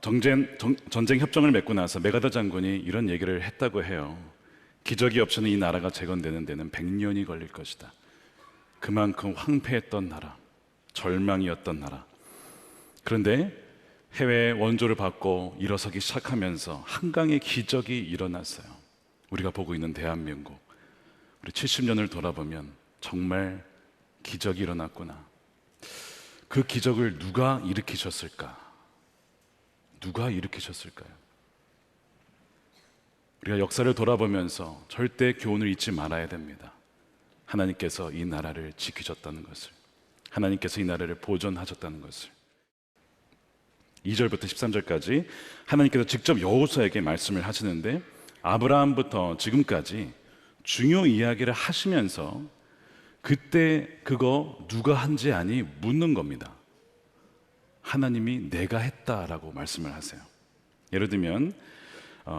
전쟁 협정을 맺고 나서 메가더 장군이 이런 얘기를 했다고 해요. 기적이 없이는 이 나라가 재건되는 데는 100년이 걸릴 것이다. 그만큼 황폐했던 나라, 절망이었던 나라. 그런데 해외 원조를 받고 일어서기 시작하면서 한강의 기적이 일어났어요. 우리가 보고 있는 대한민국, 우리 70년을 돌아보면 정말 기적이 일어났구나. 그 기적을 누가 일으키셨을까? 누가 일으키셨을까요? 우리가 역사를 돌아보면서 절대 교훈을 잊지 말아야 됩니다. 하나님께서 이 나라를 지키셨다는 것을, 하나님께서 이 나라를 보존하셨다는 것을. 2절부터 13절까지 하나님께서 직접 여호수아에게 말씀을 하시는데, 아브라함부터 지금까지 중요 이야기를 하시면서 그때 그거 누가 한지 아니 묻는 겁니다. 하나님이 내가 했다라고 말씀을 하세요. 예를 들면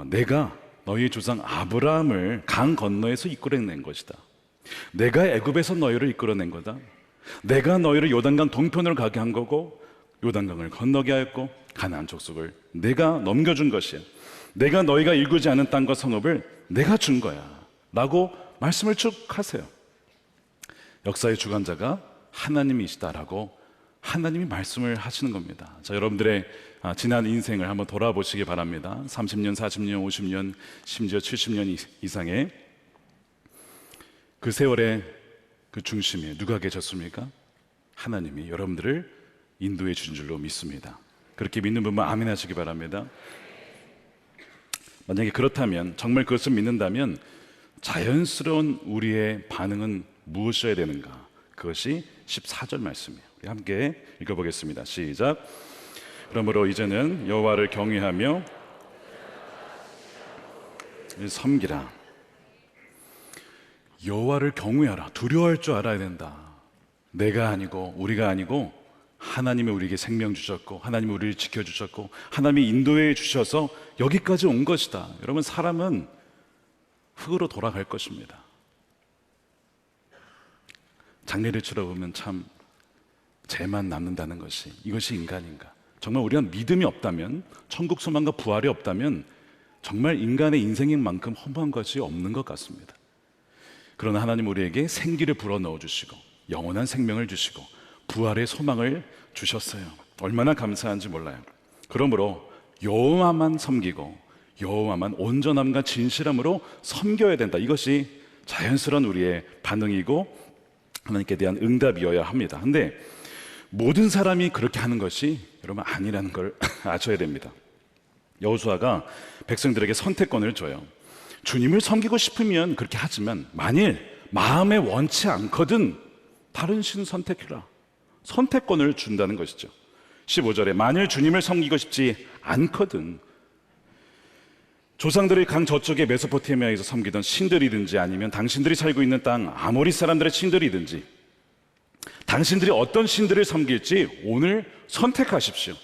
내가 너희 조상 아브라함을 강 건너에서 이끌어낸 것이다. 내가 애굽에서 너희를 이끌어낸 거다. 내가 너희를 요단강 동편으로 가게 한 거고, 요단강을 건너게 하였고, 가나안 족속을 내가 넘겨준 것이야. 내가 너희가 일구지 않은 땅과 성읍을 내가 준 거야 라고 말씀을 쭉 하세요. 역사의 주관자가 하나님이시다라고 하나님이 말씀을 하시는 겁니다. 자, 여러분들의 지난 인생을 한번 돌아보시기 바랍니다. 30년, 40년, 50년, 심지어 70년 이상의 그 세월의 그 중심에 누가 계셨습니까? 하나님이 여러분들을 인도해 주신 줄로 믿습니다. 그렇게 믿는 분만 아멘 하시기 바랍니다. 만약에 그렇다면, 정말 그것을 믿는다면 자연스러운 우리의 반응은 무엇이어야 되는가? 그것이 14절 말씀이에요. 우리 함께 읽어보겠습니다. 시작. 그러므로 이제는 여호와를 경외하며 섬기라. 여호와를 경외하라. 두려워할 줄 알아야 된다. 내가 아니고 우리가 아니고 하나님이 우리에게 생명 주셨고, 하나님이 우리를 지켜주셨고, 하나님이 인도해 주셔서 여기까지 온 것이다. 여러분, 사람은 흙으로 돌아갈 것입니다. 장례를 치러보면 참 죄만 남는다는 것이, 이것이 인간인가? 정말 우리가 믿음이 없다면, 천국 소망과 부활이 없다면 정말 인간의 인생인 만큼 허무한 것이 없는 것 같습니다. 그러나 하나님 우리에게 생기를 불어넣어 주시고 영원한 생명을 주시고 부활의 소망을 주셨어요. 얼마나 감사한지 몰라요. 그러므로 여호와만 섬기고 여호와만 온전함과 진실함으로 섬겨야 된다. 이것이 자연스러운 우리의 반응이고 하나님께 대한 응답이어야 합니다. 근데 모든 사람이 그렇게 하는 것이 여러분 아니라는 걸 아셔야 됩니다. 여호수아가 백성들에게 선택권을 줘요. 주님을 섬기고 싶으면 그렇게 하지만 만일 마음에 원치 않거든 다른 신 선택해라. 선택권을 준다는 것이죠. 15절에 만일 주님을 섬기고 싶지 않거든, 조상들이 강 저쪽에 메소포타미아에서 섬기던 신들이든지 아니면 당신들이 살고 있는 땅 아모리 사람들의 신들이든지 당신들이 어떤 신들을 섬길지 오늘 선택하십시오.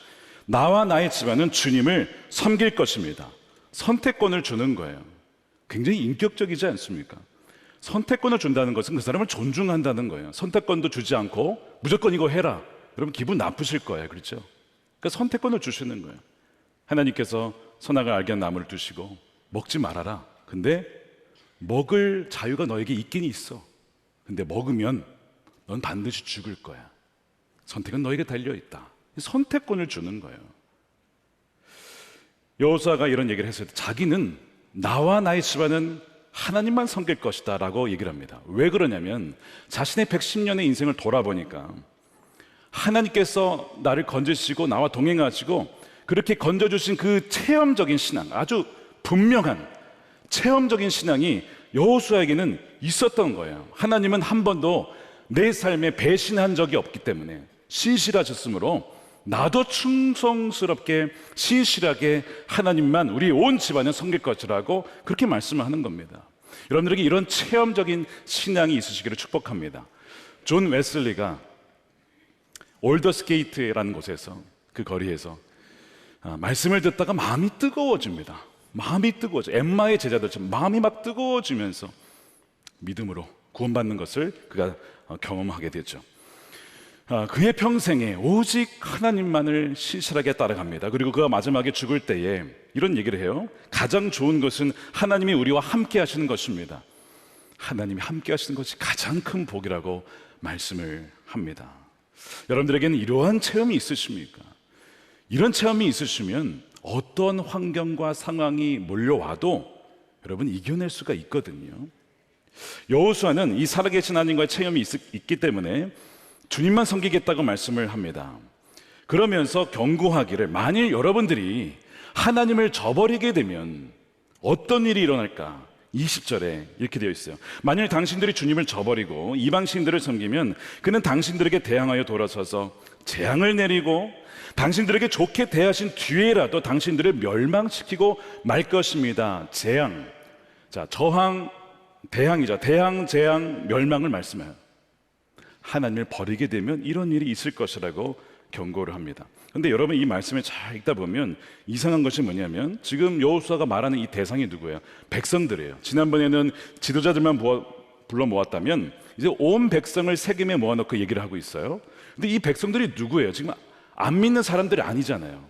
나와 나의 집안은 주님을 섬길 것입니다. 선택권을 주는 거예요. 굉장히 인격적이지 않습니까? 선택권을 준다는 것은 그 사람을 존중한다는 거예요. 선택권도 주지 않고 무조건 이거 해라. 여러분 기분 나쁘실 거예요. 그렇죠? 그러니까 선택권을 주시는 거예요. 하나님께서 선악을 알게 한 나무를 두시고 먹지 말아라. 근데 먹을 자유가 너에게 있긴 있어. 근데 먹으면 넌 반드시 죽을 거야. 선택은 너에게 달려있다. 선택권을 주는 거예요. 여호수아가 이런 얘기를 했을 때 자기는 나와 나의 집안은 하나님만 섬길 것이다 라고 얘기를 합니다. 왜 그러냐면 자신의 110년의 인생을 돌아보니까 하나님께서 나를 건지시고 나와 동행하시고 그렇게 건져주신 그 체험적인 신앙, 아주 분명한 체험적인 신앙이 여호수아에게는 있었던 거예요. 하나님은 한 번도 내 삶에 배신한 적이 없기 때문에 신실하셨으므로 나도 충성스럽게 신실하게 하나님만 우리 온 집안을 섬길 것이라고 그렇게 말씀을 하는 겁니다. 여러분들에게 이런 체험적인 신앙이 있으시기를 축복합니다. 존 웨슬리가 올더스게이트라는 곳에서, 그 거리에서 말씀을 듣다가 마음이 뜨거워집니다. 마음이 뜨거워져. 엠마의 제자들처럼 마음이 막 뜨거워지면서 믿음으로 구원받는 것을 그가 경험하게 되죠. 그의 평생에 오직 하나님만을 신실하게 따라갑니다. 그리고 그가 마지막에 죽을 때에 이런 얘기를 해요. 가장 좋은 것은 하나님이 우리와 함께 하시는 것입니다. 하나님이 함께 하시는 것이 가장 큰 복이라고 말씀을 합니다. 여러분들에게는 이러한 체험이 있으십니까? 이런 체험이 있으시면 어떤 환경과 상황이 몰려와도 여러분 이겨낼 수가 있거든요. 여호수아는 이 살아계신 하나님과의 체험이 있기 때문에 주님만 섬기겠다고 말씀을 합니다. 그러면서 경고하기를, 만일 여러분들이 하나님을 저버리게 되면 어떤 일이 일어날까? 20절에 이렇게 되어 있어요. 만일 당신들이 주님을 저버리고 이방신들을 섬기면 그는 당신들에게 대항하여 돌아서서 재앙을 내리고 당신들에게 좋게 대하신 뒤에라도 당신들을 멸망시키고 말 것입니다. 재앙. 자, 저항, 대항이죠. 대항, 재앙, 멸망을 말씀해요. 하나님을 버리게 되면 이런 일이 있을 것이라고 경고를 합니다. 그런데 여러분 이 말씀을 잘 읽다 보면 이상한 것이 뭐냐면 지금 여호수아가 말하는 이 대상이 누구예요? 백성들이에요. 지난번에는 지도자들만 불러 모았다면 이제 온 백성을 세겜에 모아놓고 얘기를 하고 있어요. 근데 이 백성들이 누구예요? 지금 안 믿는 사람들이 아니잖아요.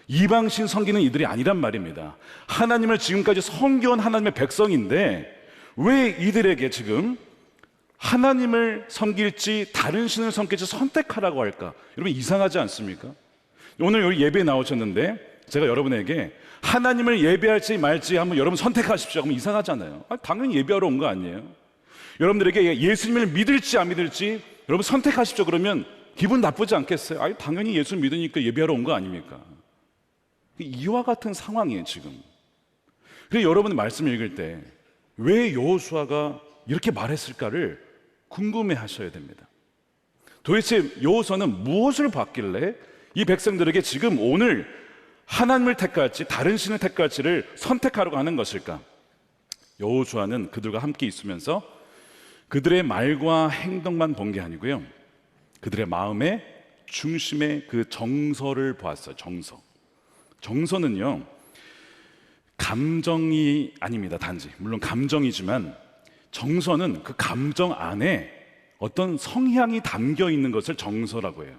이방신 섬기는 이들이 아니란 말입니다. 하나님을 지금까지 섬겨온 하나님의 백성인데 왜 이들에게 지금 하나님을 섬길지 다른 신을 섬길지 선택하라고 할까? 여러분 이상하지 않습니까? 오늘 여기 예배에 나오셨는데 제가 여러분에게 하나님을 예배할지 말지 한번 여러분 선택하십시오 하면 이상하잖아요. 당연히 예배하러 온 거 아니에요? 여러분들에게 예수님을 믿을지 안 믿을지 여러분 선택하십시오 그러면 기분 나쁘지 않겠어요? 당연히 예수 믿으니까 예배하러 온 거 아닙니까? 이와 같은 상황이에요 지금. 그래서 여러분이 말씀을 읽을 때 왜 여호수아가 이렇게 말했을까를 궁금해 하셔야 됩니다. 도대체 여호수아는 무엇을 봤길래 이 백성들에게 지금 오늘 하나님을 택할지 다른 신을 택할지를 선택하려고 하는 것일까? 여호수아는 그들과 함께 있으면서 그들의 말과 행동만 본 게 아니고요, 그들의 마음의 중심의 그 정서를 보았어요. 정서는요 감정이 아닙니다. 단지 물론 감정이지만 정서는 그 감정 안에 어떤 성향이 담겨 있는 것을 정서라고 해요.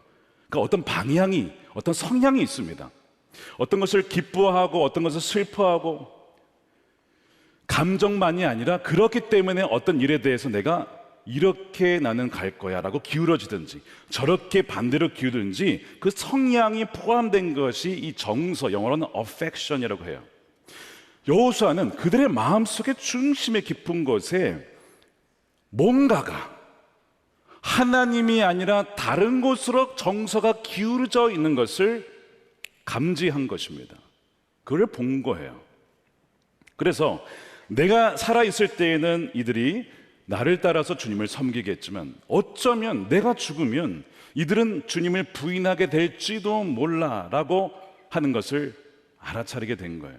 그러니까 어떤 방향이, 어떤 성향이 있습니다. 어떤 것을 기뻐하고 어떤 것을 슬퍼하고, 감정만이 아니라 그렇기 때문에 어떤 일에 대해서 내가 이렇게 나는 갈 거야 라고 기울어지든지 저렇게 반대로 기울든지 그 성향이 포함된 것이 이 정서, 영어로는 affection이라고 해요. 여호수아는 그들의 마음속의 중심의 깊은 곳에 뭔가가 하나님이 아니라 다른 곳으로 정서가 기울어져 있는 것을 감지한 것입니다. 그걸 본 거예요. 그래서 내가 살아있을 때에는 이들이 나를 따라서 주님을 섬기겠지만 어쩌면 내가 죽으면 이들은 주님을 부인하게 될지도 몰라 라고 하는 것을 알아차리게 된 거예요.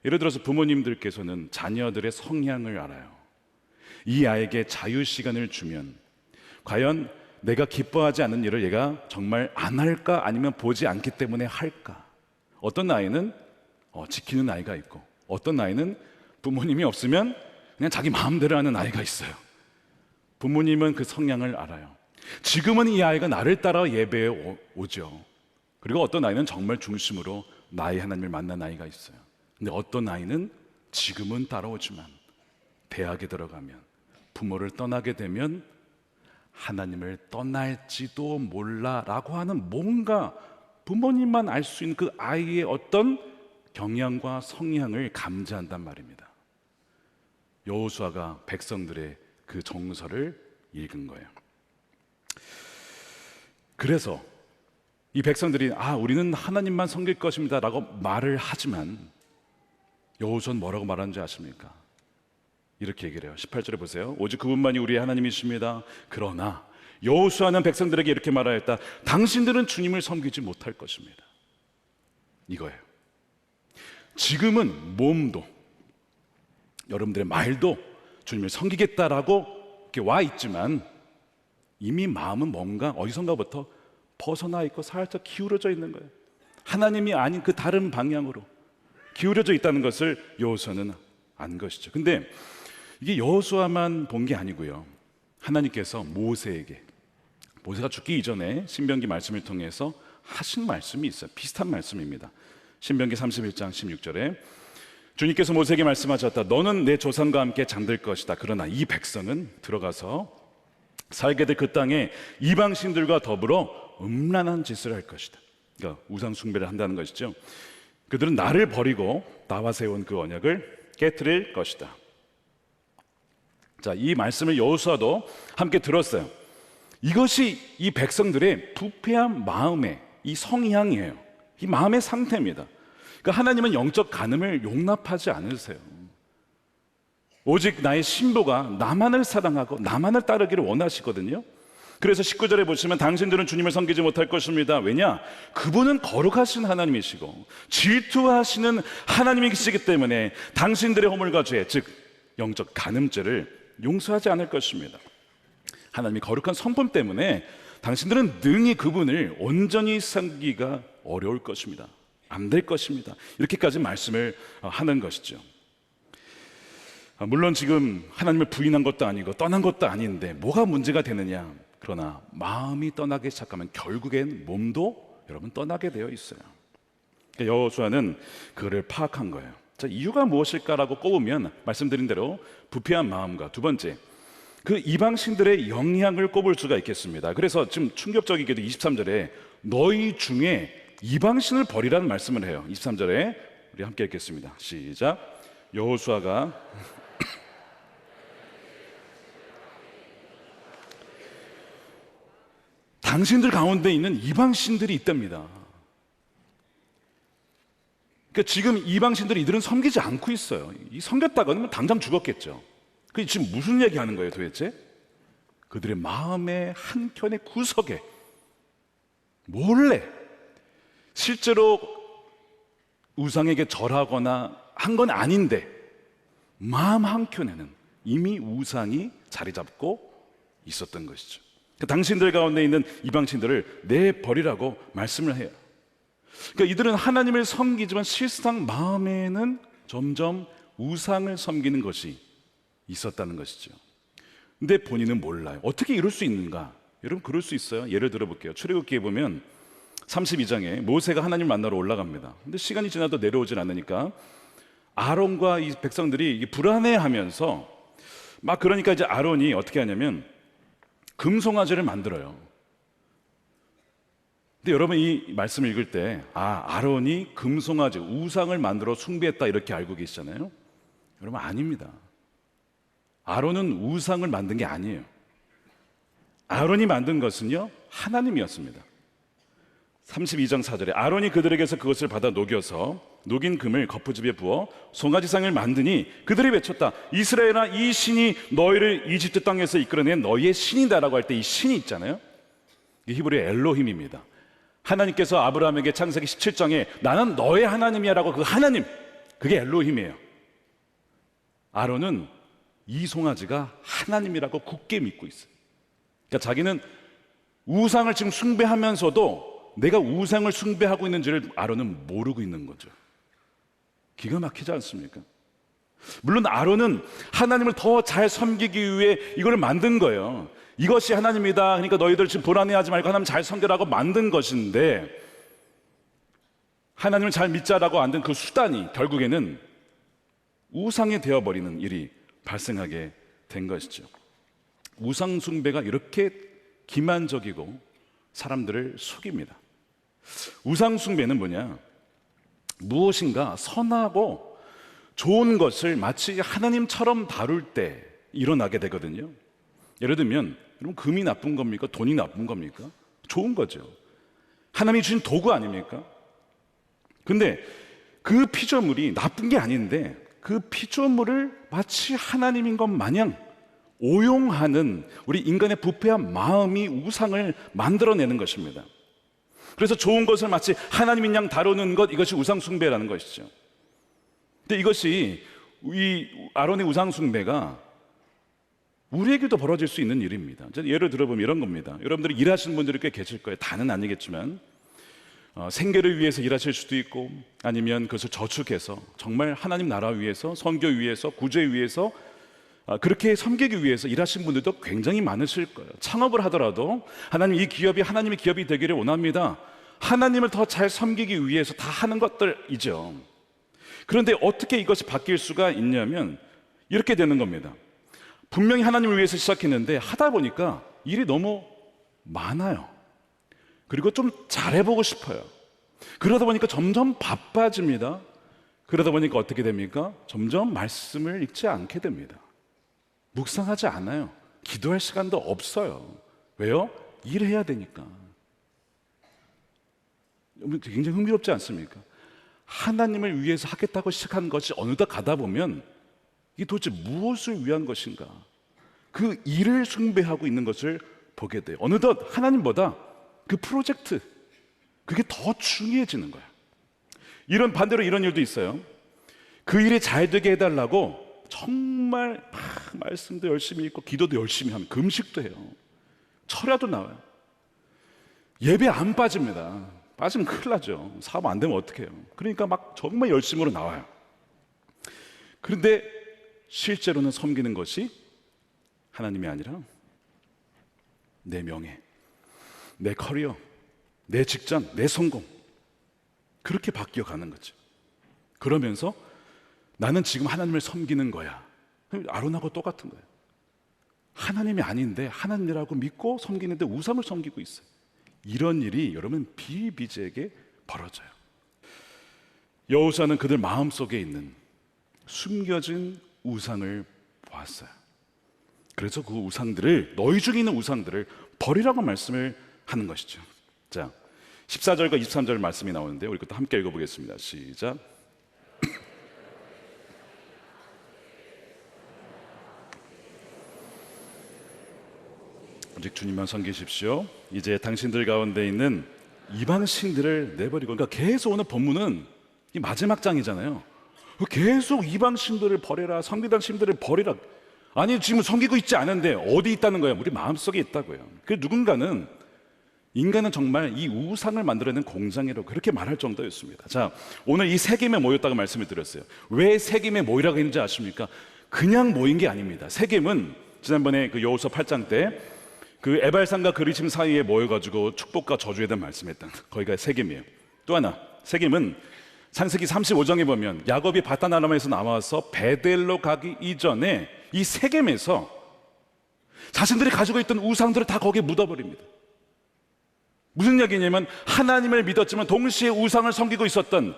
예를 들어서 부모님들께서는 자녀들의 성향을 알아요. 이 아이에게 자유 시간을 주면 과연 내가 기뻐하지 않는 일을 얘가 정말 안 할까 아니면 보지 않기 때문에 할까? 어떤 아이는 지키는 아이가 있고 어떤 아이는 부모님이 없으면 그냥 자기 마음대로 하는 아이가 있어요. 부모님은 그 성향을 알아요. 지금은 이 아이가 나를 따라 예배에 오죠. 그리고 어떤 아이는 정말 중심으로 나의 하나님을 만난 아이가 있어요. 근데 어떤 아이는 지금은 따라오지만 대학에 들어가면 부모를 떠나게 되면 하나님을 떠날지도 몰라라고 하는 뭔가 부모님만 알 수 있는 그 아이의 어떤 경향과 성향을 감지한단 말입니다. 여호수아가 백성들의 그 정서를 읽은 거예요. 그래서 이 백성들이 우리는 하나님만 섬길 것입니다 라고 말을 하지만 여호수아는 뭐라고 말하는지 아십니까? 이렇게 얘기를 해요. 18절에 보세요. 오직 그분만이 우리의 하나님이십니다. 그러나 여호수아는 백성들에게 이렇게 말하였다. 당신들은 주님을 섬기지 못할 것입니다. 이거예요. 지금은 몸도 여러분들의 말도 주님을 섬기겠다라고 이렇게 와 있지만 이미 마음은 뭔가 어디선가부터 벗어나 있고 살짝 기울어져 있는 거예요. 하나님이 아닌 그 다른 방향으로 기울어져 있다는 것을 여호수아는 안 것이죠. 근데 이게 여호수아만 본 게 아니고요, 하나님께서 모세에게 모세가 죽기 이전에 신명기 말씀을 통해서 하신 말씀이 있어요. 비슷한 말씀입니다. 신명기 31장 16절에 주님께서 모세에게 말씀하셨다. 너는 내 조상과 함께 잠들 것이다. 그러나 이 백성은 들어가서 살게 될 그 땅에 이방신들과 더불어 음란한 짓을 할 것이다. 그러니까 우상 숭배를 한다는 것이죠. 그들은 나를 버리고 나와 세운 그 언약을 깨트릴 것이다. 자, 이 말씀을 여호수아도 함께 들었어요. 이것이 이 백성들의 부패한 마음의 이 성향이에요. 이 마음의 상태입니다. 그러니까 하나님은 영적 간음을 용납하지 않으세요. 오직 나의 신부가 나만을 사랑하고 나만을 따르기를 원하시거든요. 그래서 19절에 보시면 당신들은 주님을 섬기지 못할 것입니다. 왜냐? 그분은 거룩하신 하나님이시고 질투하시는 하나님이시기 때문에 당신들의 허물과 죄, 즉 영적 간음죄를 용서하지 않을 것입니다. 하나님이 거룩한 성품 때문에 당신들은 능히 그분을 온전히 섬기기가 어려울 것입니다. 안 될 것입니다. 이렇게까지 말씀을 하는 것이죠. 물론 지금 하나님을 부인한 것도 아니고 떠난 것도 아닌데 뭐가 문제가 되느냐? 그러나 마음이 떠나기 시작하면 결국엔 몸도 여러분 떠나게 되어 있어요. 그러니까 여호수아는 그거를 파악한 거예요. 자, 이유가 무엇일까라고 꼽으면 말씀드린 대로 부패한 마음과 두 번째 그 이방신들의 영향을 꼽을 수가 있겠습니다. 그래서 지금 충격적이게도 23절에 너희 중에 이방신을 버리라는 말씀을 해요. 23절에 우리 함께 읽겠습니다. 시작. 여호수아가 당신들 가운데 있는 이방신들이 있답니다. 그러니까 지금 이방신들이 이들은 섬기지 않고 있어요. 이 섬겼다가는 당장 죽었겠죠. 그게 지금 무슨 얘기하는 거예요 도대체? 그들의 마음의 한켠의 구석에 몰래 실제로 우상에게 절하거나 한 건 아닌데 마음 한켠에는 이미 우상이 자리 잡고 있었던 것이죠. 당신들 가운데 있는 이방신들을 내버리라고 말씀을 해요. 그러니까 이들은 하나님을 섬기지만 실상 마음에는 점점 우상을 섬기는 것이 있었다는 것이죠. 근데 본인은 몰라요. 어떻게 이럴 수 있는가? 여러분 그럴 수 있어요. 예를 들어 볼게요. 출애굽기에 보면 32장에 모세가 하나님을 만나러 올라갑니다. 근데 시간이 지나도 내려오질 않으니까 아론과 이 백성들이 불안해하면서 막 그러니까 이제 아론이 어떻게 하냐면 금송아지를 만들어요. 근데 여러분 이 말씀을 읽을 때 아론이 금송아지 우상을 만들어 숭배했다 이렇게 알고 계시잖아요. 여러분 아닙니다. 아론은 우상을 만든 게 아니에요. 아론이 만든 것은요 하나님이었습니다. 32장 4절에 아론이 그들에게서 그것을 받아 녹여서 녹인 금을 거푸집에 부어 송아지상을 만드니 그들이 외쳤다. 이스라엘아 이 신이 너희를 이집트 땅에서 이끌어낸 너희의 신이다라고 할 때 이 신이 있잖아요. 이 히브리어 엘로힘입니다. 하나님께서 아브라함에게 창세기 17장에 나는 너의 하나님이야라고 그 하나님 그게 엘로힘이에요. 아론은 이 송아지가 하나님이라고 굳게 믿고 있어요. 그러니까 자기는 우상을 지금 숭배하면서도 내가 우상을 숭배하고 있는지를 아론은 모르고 있는 거죠. 기가 막히지 않습니까? 물론 아론은 하나님을 더 잘 섬기기 위해 이걸 만든 거예요. 이것이 하나님이다. 그러니까 너희들 지금 불안해하지 말고 하나님 잘 섬겨라고 만든 것인데 하나님을 잘 믿자라고 만든 그 수단이 결국에는 우상이 되어버리는 일이 발생하게 된 것이죠. 우상 숭배가 이렇게 기만적이고 사람들을 속입니다. 우상 숭배는 뭐냐? 무엇인가 선하고 좋은 것을 마치 하나님처럼 다룰 때 일어나게 되거든요. 예를 들면 여러분 금이 나쁜 겁니까? 돈이 나쁜 겁니까? 좋은 거죠. 하나님이 주신 도구 아닙니까? 근데 그 피조물이 나쁜 게 아닌데 그 피조물을 마치 하나님인 것 마냥 오용하는 우리 인간의 부패한 마음이 우상을 만들어내는 것입니다. 그래서 좋은 것을 마치 하나님인 양 다루는 것, 이것이 우상 숭배라는 것이죠. 근데 이것이 이 아론의 우상 숭배가 우리에게도 벌어질 수 있는 일입니다. 예를 들어보면 이런 겁니다. 여러분들이 일하시는 분들이 꽤 계실 거예요. 다는 아니겠지만 생계를 위해서 일하실 수도 있고 아니면 그것을 저축해서 정말 하나님 나라 위해서 선교 위해서 구제 위해서 그렇게 섬기기 위해서 일하신 분들도 굉장히 많으실 거예요. 창업을 하더라도 하나님, 이 기업이 하나님의 기업이 되기를 원합니다. 하나님을 더 잘 섬기기 위해서 다 하는 것들이죠. 그런데 어떻게 이것이 바뀔 수가 있냐면 이렇게 되는 겁니다. 분명히 하나님을 위해서 시작했는데 하다 보니까 일이 너무 많아요. 그리고 좀 잘해보고 싶어요. 그러다 보니까 점점 바빠집니다. 그러다 보니까 어떻게 됩니까? 점점 말씀을 읽지 않게 됩니다. 묵상하지 않아요. 기도할 시간도 없어요. 왜요? 일해야 되니까. 굉장히 흥미롭지 않습니까? 하나님을 위해서 하겠다고 시작한 것이 어느덧 가다 보면 이게 도대체 무엇을 위한 것인가? 그 일을 숭배하고 있는 것을 보게 돼요. 어느덧 하나님보다 그 프로젝트, 그게 더 중요해지는 거예요. 반대로 이런 일도 있어요. 그 일이 잘 되게 해달라고 정말 막 말씀도 열심히 읽고 기도도 열심히 하면 금식도 해요. 철야도 나와요. 예배 안 빠집니다. 빠지면 큰일 나죠. 사업 안 되면 어떡해요. 그러니까 막 정말 열심으로 나와요. 그런데 실제로는 섬기는 것이 하나님이 아니라 내 명예, 내 커리어, 내 직장, 내 성공, 그렇게 바뀌어가는 거죠. 그러면서 나는 지금 하나님을 섬기는 거야. 아론하고 똑같은 거예요. 하나님이 아닌데 하나님이라고 믿고 섬기는데 우상을 섬기고 있어요. 이런 일이 여러분 비일비재하게 벌어져요. 여호수아는 그들 마음속에 있는 숨겨진 우상을 보았어요. 그래서 그 우상들을, 너희 중에 있는 우상들을 버리라고 말씀을 하는 것이죠. 자, 14절과 23절 말씀이 나오는데 우리 그것도 함께 읽어보겠습니다. 시작. 오직 주님만 섬기십시오. 이제 당신들 가운데 있는 이방신들을 내버리고, 그러니까 계속 오늘 본문은 이 마지막 장이잖아요. 계속 이방신들을 버려라, 섬기던 신들을 버리라. 아니, 지금 섬기고 있지 않은데 어디 있다는 거예요? 우리 마음속에 있다고요. 그 누군가는, 인간은 정말 이 우상을 만들어내는 공장이라고 그렇게 말할 정도였습니다. 자, 오늘 이 세겜에 모였다고 말씀을 드렸어요. 왜 세겜에 모이라고 했는지 아십니까? 그냥 모인 게 아닙니다. 세겜은 지난번에 그 여호수아 8장 때 그 에발산과 그리심 사이에 모여가지고 축복과 저주에 대한 말씀했던 거기가 세겜이에요. 또 하나, 세겜은 창세기 35장에 보면 야곱이 바단 아람에서 나와서 베델로 가기 이전에 이 세겜에서 자신들이 가지고 있던 우상들을 다 거기에 묻어버립니다. 무슨 얘기냐면 하나님을 믿었지만 동시에 우상을 섬기고 있었던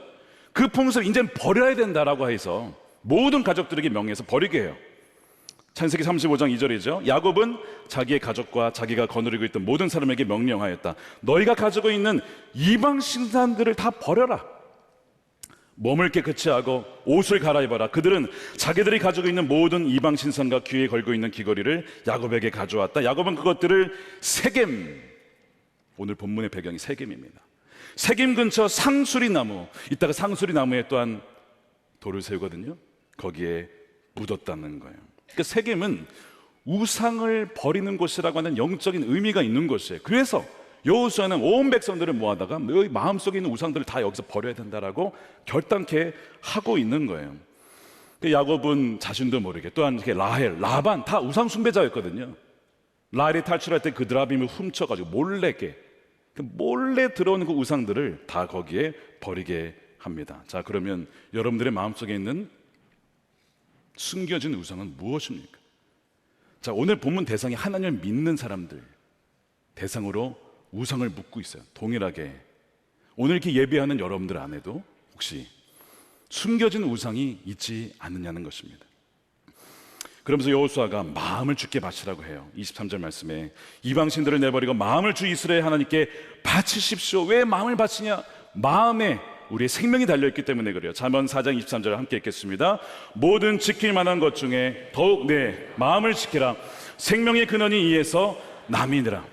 그 풍습 이제는 버려야 된다라고 해서 모든 가족들에게 명해서 버리게 해요. 창세기 35장 2절이죠. 야곱은 자기의 가족과 자기가 거느리고 있던 모든 사람에게 명령하였다. 너희가 가지고 있는 이방 신상들을 다 버려라. 몸을 깨끗이 하고 옷을 갈아입어라. 그들은 자기들이 가지고 있는 모든 이방 신상과 귀에 걸고 있는 귀걸이를 야곱에게 가져왔다. 야곱은 그것들을 세겜, 오늘 본문의 배경이 세겜입니다. 세겜 근처 상수리 나무, 이따가 상수리 나무에 또한 돌을 세우거든요. 거기에 묻었다는 거예요. 그러니까 세겜은 우상을 버리는 곳이라고 하는 영적인 의미가 있는 곳이에요. 그래서 여호수아는 온 백성들을 모아다가 너희 마음속에 있는 우상들을 다 여기서 버려야 된다라고 결단케 하고 있는 거예요. 야곱은 자신도 모르게, 또한 라헬, 라반 다 우상 숭배자였거든요. 라헬이 탈출할 때 그 드라빔을 훔쳐가지고 몰래 들어오는 그 우상들을 다 거기에 버리게 합니다. 자, 그러면 여러분들의 마음속에 있는 숨겨진 우상은 무엇입니까? 자, 오늘 본문 대상이 하나님을 믿는 사람들 대상으로 우상을 묻고 있어요. 동일하게 오늘 이렇게 예배하는 여러분들 안에도 혹시 숨겨진 우상이 있지 않느냐는 것입니다. 그러면서 여호수아가 마음을 주께 바치라고 해요. 23절 말씀에 이방신들을 내버리고 마음을 주 이스라엘 하나님께 바치십시오. 왜 마음을 바치냐? 마음에 우리의 생명이 달려있기 때문에 그래요. 잠언 4장 23절 함께 읽겠습니다. 모든 지킬 만한 것 중에 더욱 내 마음을 지키라. 생명의 근원이 이에서 남이니라.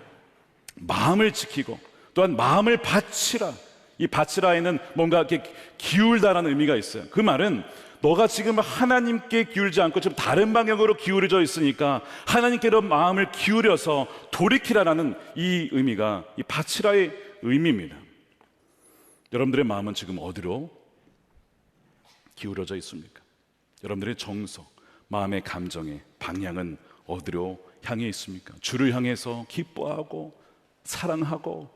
마음을 지키고 또한 마음을 바치라. 이 바치라에는 뭔가 이렇게 기울다라는 의미가 있어요. 그 말은 너가 지금 하나님께 기울지 않고 지금 다른 방향으로 기울여져 있으니까 하나님께로 마음을 기울여서 돌이키라라는 이 의미가 이 바치라의 의미입니다. 여러분들의 마음은 지금 어디로 기울어져 있습니까? 여러분들의 정서, 마음의 감정의 방향은 어디로 향해 있습니까? 주를 향해서 기뻐하고 사랑하고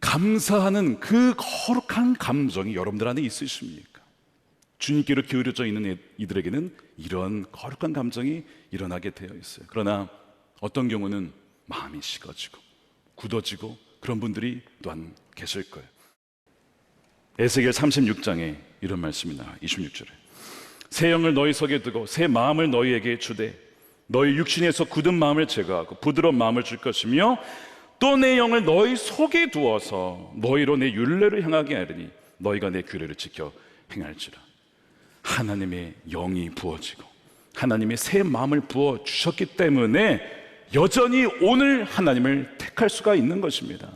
감사하는 그 거룩한 감정이 여러분들 안에 있으십니까? 주님께로 기울여져 있는 이들에게는 이런 거룩한 감정이 일어나게 되어 있어요. 그러나 어떤 경우는 마음이 식어지고 굳어지고 그런 분들이 또한 계실 거예요. 에스겔 36장에 이런 말씀이 나와요. 26절에 새 영을 너희 속에 두고 새 마음을 너희에게 주되 너희 육신에서 굳은 마음을 제거하고 부드러운 마음을 줄 것이며 또 내 영을 너희 속에 두어서 너희로 내 율례를 행하게 하리니 너희가 내 규례를 지켜 행할지라. 하나님의 영이 부어지고 하나님의 새 마음을 부어주셨기 때문에 여전히 오늘 하나님을 택할 수가 있는 것입니다.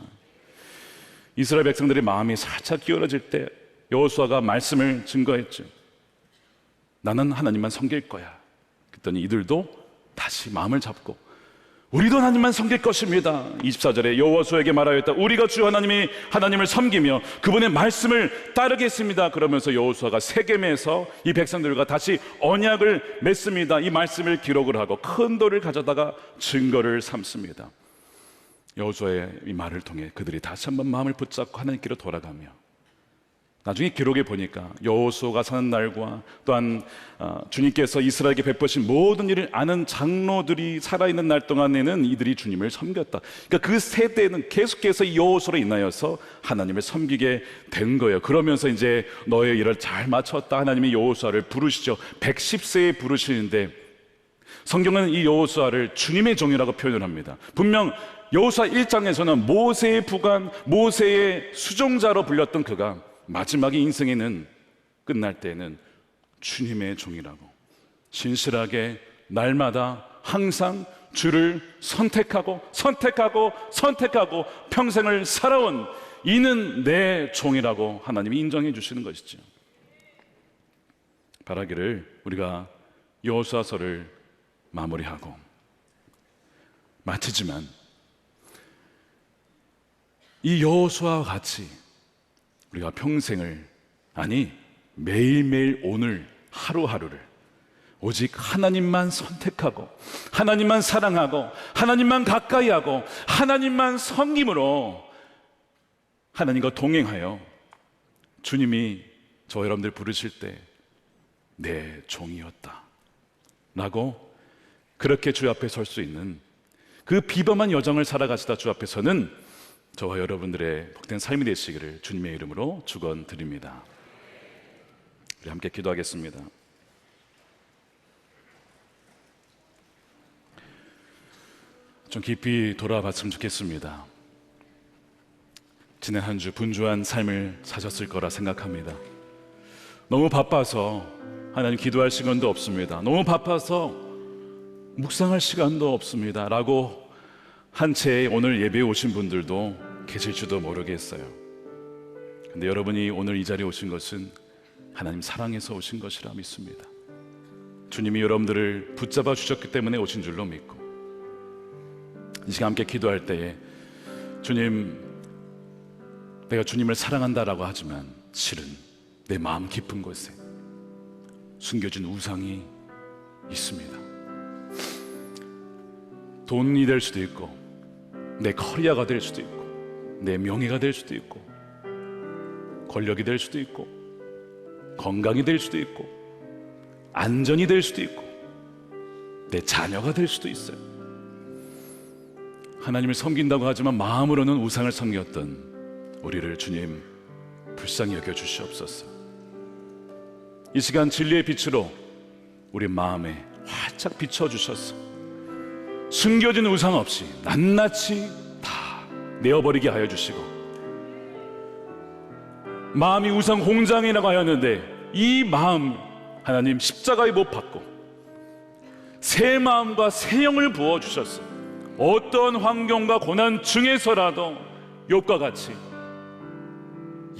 이스라엘 백성들의 마음이 살짝 기울어질 때 여호수아가 말씀을 증거했죠. 나는 하나님만 섬길 거야. 그랬더니 이들도 다시 마음을 잡고 우리도 하나님만 섬길 것입니다. 24절에 여호수아에게 말하였다. 우리가 주 하나님을 섬기며 그분의 말씀을 따르겠습니다. 그러면서 여호수아가 세겜에서 이 백성들과 다시 언약을 맺습니다. 이 말씀을 기록을 하고 큰 돌을 가져다가 증거를 삼습니다. 여호수아의 이 말을 통해 그들이 다시 한번 마음을 붙잡고 하나님께로 돌아가며 나중에 기록에 보니까 여호수아가 사는 날과 또한 주님께서 이스라엘에게 베푸신 모든 일을 아는 장로들이 살아있는 날 동안에는 이들이 주님을 섬겼다. 그러니까 그 세대는 계속해서 여호수아로 인하여서 하나님을 섬기게 된 거예요. 그러면서 이제 너의 일을 잘 마쳤다. 하나님이 여호수아를 부르시죠. 110세에 부르시는데 성경은 이 여호수아를 주님의 종이라고 표현을 합니다. 분명 여호수아 1장에서는 모세의 부관, 모세의 수종자로 불렸던 그가 마지막에 인생에는 끝날 때에는 주님의 종이라고 신실하게 날마다 항상 주를 선택하고 평생을 살아온 이는 내 종이라고 하나님이 인정해 주시는 것이죠. 바라기를 우리가 여호수아서를 마무리하고 마치지만 이 여호수아와 같이 우리가 평생을 아니 매일매일 오늘 하루하루를 오직 하나님만 선택하고 하나님만 사랑하고 하나님만 가까이 하고 하나님만 섬김으로 하나님과 동행하여 주님이 저 여러분들 부르실 때 내 종이었다 라고 그렇게 주 앞에 설 수 있는 그 비범한 여정을 살아가시다 주 앞에서는 저와 여러분들의 복된 삶이 되시기를 주님의 이름으로 축원드립니다. 우리 함께 기도하겠습니다. 좀 깊이 돌아봤으면 좋겠습니다. 지난 한 주 분주한 삶을 사셨을 거라 생각합니다. 너무 바빠서 하나님 기도할 시간도 없습니다. 너무 바빠서 묵상할 시간도 없습니다 라고 한 채 오늘 예배에 오신 분들도 계실지도 모르겠어요. 근데 여러분이 오늘 이 자리에 오신 것은 하나님 사랑해서 오신 것이라 믿습니다. 주님이 여러분들을 붙잡아 주셨기 때문에 오신 줄로 믿고 이 시간 함께 기도할 때에 주님, 내가 주님을 사랑한다라고 하지만 실은 내 마음 깊은 곳에 숨겨진 우상이 있습니다. 돈이 될 수도 있고 내 커리어가 될 수도 있고 내 명예가 될 수도 있고 권력이 될 수도 있고 건강이 될 수도 있고 안전이 될 수도 있고 내 자녀가 될 수도 있어요. 하나님을 섬긴다고 하지만 마음으로는 우상을 섬겼던 우리를 주님 불쌍히 여겨 주시옵소서. 이 시간 진리의 빛으로 우리 마음에 활짝 비춰주셔서 숨겨진 우상 없이 낱낱이 다 내어버리게 하여 주시고, 마음이 우상 공장이라고 하였는데 이 마음 하나님 십자가에 못 박고 새 마음과 새 영을 부어주셔서 어떤 환경과 고난 중에서라도 욥과 같이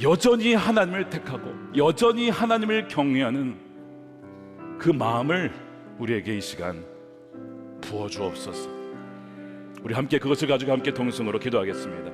여전히 하나님을 택하고 여전히 하나님을 경외하는 그 마음을 우리에게 이 시간 부어주옵소서. 우리 함께 그것을 가지고 함께 동성으로 기도하겠습니다.